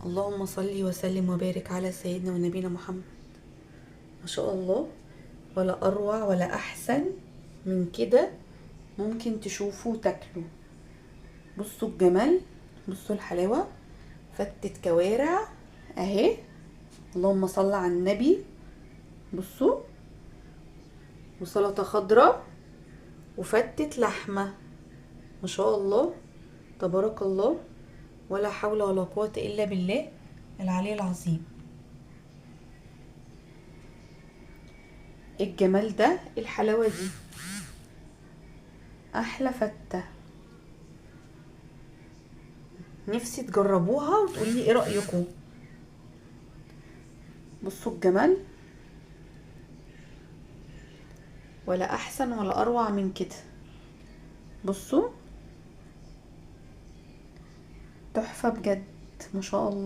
اللهم صل وسلم وبارك على سيدنا ونبينا محمد. ما شاء الله، ولا اروع ولا احسن من كده ممكن تشوفوا تاكلوا. بصوا الجمال، بصوا الحلاوة، فتة كوارع اهي، اللهم صل على النبي. بصوا، وسلطة خضراء وفتة لحمة. ما شاء الله، تبارك الله، ولا حول ولا قوة الا بالله العلي العظيم. الجمال ده، الحلاوة دي، احلى فتة. نفسي تجربوها وتقولي ايه رأيكم. بصوا الجمال، ولا احسن ولا اروع من كده. بصوا، تحفة بجد، ما شاء الله.